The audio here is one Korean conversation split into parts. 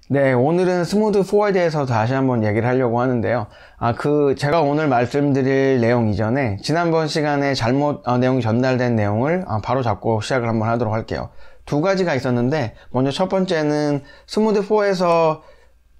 네, 오늘은 스무드 4에 대해서 다시 한번 얘기를 하려고 하는데요. 제가 오늘 말씀드릴 내용 이전에 지난번 시간에 잘못 내용이 전달된 내용을 바로 잡고 시작을 한번 하도록 할게요. 두 가지가 있었는데, 먼저 첫 번째는 스무드 4에서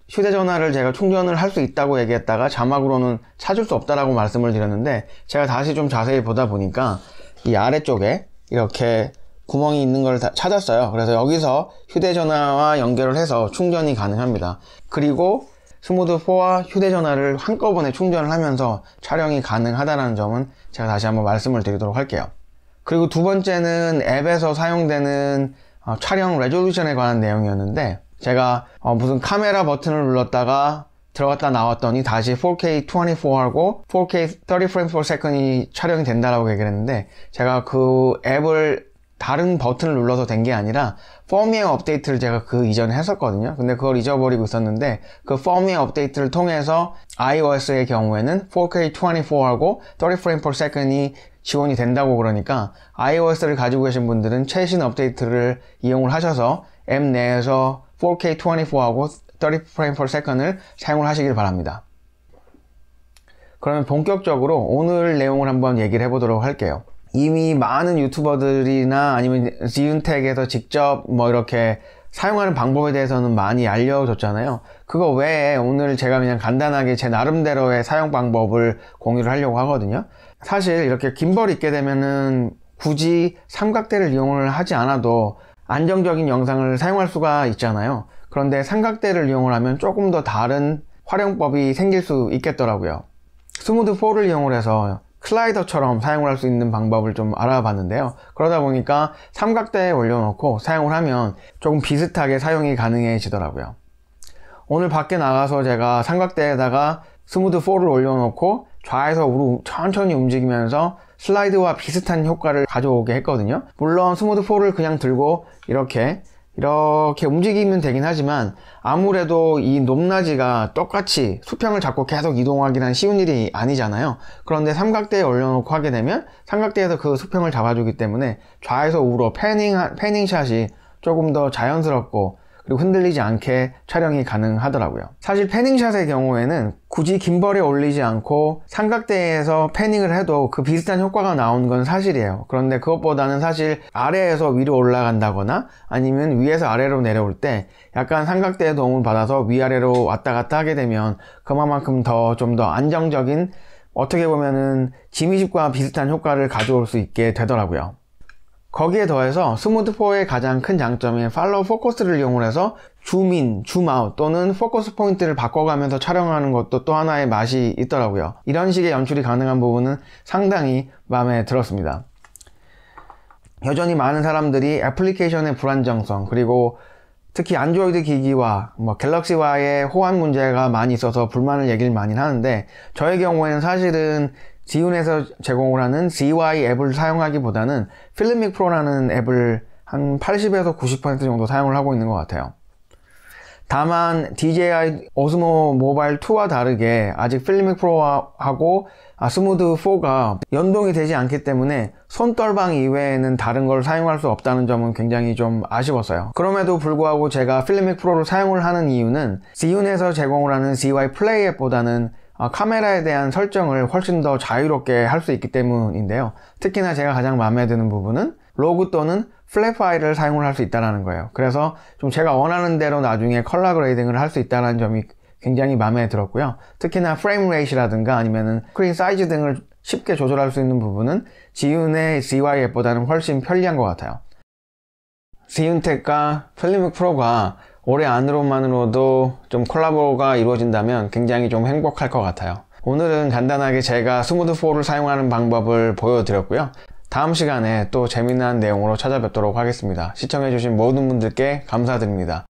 휴대전화를 제가 충전을 할 수 있다고 얘기했다가 자막으로는 찾을 수 없다라고 말씀을 드렸는데, 제가 다시 좀 자세히 보다 보니까 이 아래쪽에 이렇게 구멍이 있는 걸 찾았어요. 그래서 여기서 휴대전화와 연결을 해서 충전이 가능합니다. 그리고 스무드4와 휴대전화를 한꺼번에 충전을 하면서 촬영이 가능하다는 점은 제가 다시 한번 말씀을 드리도록 할게요. 그리고 두 번째는 앱에서 사용되는 촬영 레졸루션에 관한 내용이었는데, 제가 무슨 카메라 버튼을 눌렀다가 들어갔다 나왔더니 다시 4K 24하고 4K 30frames per second이 촬영이 된다라고 얘기를 했는데, 제가 그 앱을 다른 버튼을 눌러서 된 게 아니라 펌웨어 업데이트를 제가 그 이전에 했었거든요. 근데 그걸 잊어버리고 있었는데, 그 펌웨어 업데이트를 통해서 iOS의 경우에는 4K 24하고 30frames per second이 지원이 된다고, 그러니까 iOS를 가지고 계신 분들은 최신 업데이트를 이용을 하셔서 앱 내에서 4K 24하고 30frames per second을 사용을 하시길 바랍니다. 그러면 본격적으로 오늘 내용을 한번 얘기를 해보도록 할게요. 이미 많은 유튜버들이나 아니면 지윤텍에서 직접 이렇게 사용하는 방법에 대해서는 많이 알려줬잖아요. 그거 외에 오늘 제가 그냥 간단하게 제 나름대로의 사용 방법을 공유를 하려고 하거든요. 사실 이렇게 김벌이 있게 되면은 굳이 삼각대를 이용을 하지 않아도 안정적인 영상을 사용할 수가 있잖아요. 그런데 삼각대를 이용을 하면 조금 더 다른 활용법이 생길 수 있겠더라고요. 스무드4를 이용을 해서 슬라이더처럼 사용을 할 수 있는 방법을 좀 알아봤는데요. 그러다 보니까 삼각대에 올려놓고 사용을 하면 조금 비슷하게 사용이 가능해지더라고요. 오늘 밖에 나가서 제가 삼각대에다가 스무드4를 올려놓고 좌에서 우로 천천히 움직이면서 슬라이드와 비슷한 효과를 가져오게 했거든요. 물론 스무드4를 그냥 들고 이렇게 움직이면 되긴 하지만, 아무래도 이 높낮이가 똑같이 수평을 잡고 계속 이동하기란 쉬운 일이 아니잖아요. 그런데 삼각대에 올려놓고 하게 되면 삼각대에서 그 수평을 잡아주기 때문에 좌에서 우로 패닝샷이 조금 더 자연스럽고 그리고 흔들리지 않게 촬영이 가능하더라고요. 사실 패닝샷의 경우에는 굳이 김벌에 올리지 않고 삼각대에서 패닝을 해도 그 비슷한 효과가 나오는 건 사실이에요. 그런데 그것보다는 사실 아래에서 위로 올라간다거나 아니면 위에서 아래로 내려올 때 약간 삼각대의 도움을 받아서 위아래로 왔다 갔다 하게 되면 그만큼 좀 더 안정적인, 어떻게 보면은 지미집과 비슷한 효과를 가져올 수 있게 되더라고요. 거기에 더해서 스무드4의 가장 큰 장점인 팔로우 포커스를 이용해서 줌인, 줌아웃 또는 포커스 포인트를 바꿔가면서 촬영하는 것도 또 하나의 맛이 있더라고요. 이런 식의 연출이 가능한 부분은 상당히 마음에 들었습니다. 여전히 많은 사람들이 애플리케이션의 불안정성, 그리고 특히 안드로이드 기기와 갤럭시와의 호환 문제가 많이 있어서 불만을 얘기를 많이 하는데, 저의 경우에는 사실은 지윤에서 제공을 하는 ZY 앱을 사용하기보다는 필미c 프로라는 앱을 한 80에서 90% 정도 사용을 하고 있는 것 같아요. 다만 DJI 오스모 모바일 2와 다르게 아직 필미c 프로하고 스무드4가 연동이 되지 않기 때문에 손떨방 이외에는 다른 걸 사용할 수 없다는 점은 굉장히 좀 아쉬웠어요. 그럼에도 불구하고 제가 필미c 프로를 사용을 하는 이유는 지윤에서 제공을 하는 ZY 플레이 앱보다는 카메라에 대한 설정을 훨씬 더 자유롭게 할 수 있기 때문인데요. 특히나 제가 가장 마음에 드는 부분은 로그 또는 플랫 파일을 사용을 할 수 있다는 거예요. 그래서 좀 제가 원하는 대로 나중에 컬러 그레이딩을 할 수 있다는 점이 굉장히 마음에 들었고요. 특히나 프레임 레이트라든가 아니면은 스크린 사이즈 등을 쉽게 조절할 수 있는 부분은 지윤의 ZY 앱보다는 훨씬 편리한 것 같아요. 지윤텍과 필미c 프로가 올해 안으로만으로도 좀 콜라보가 이루어진다면 굉장히 좀 행복할 것 같아요. 오늘은 간단하게 제가 스무드4를 사용하는 방법을 보여드렸고요. 다음 시간에 또 재미난 내용으로 찾아뵙도록 하겠습니다. 시청해주신 모든 분들께 감사드립니다.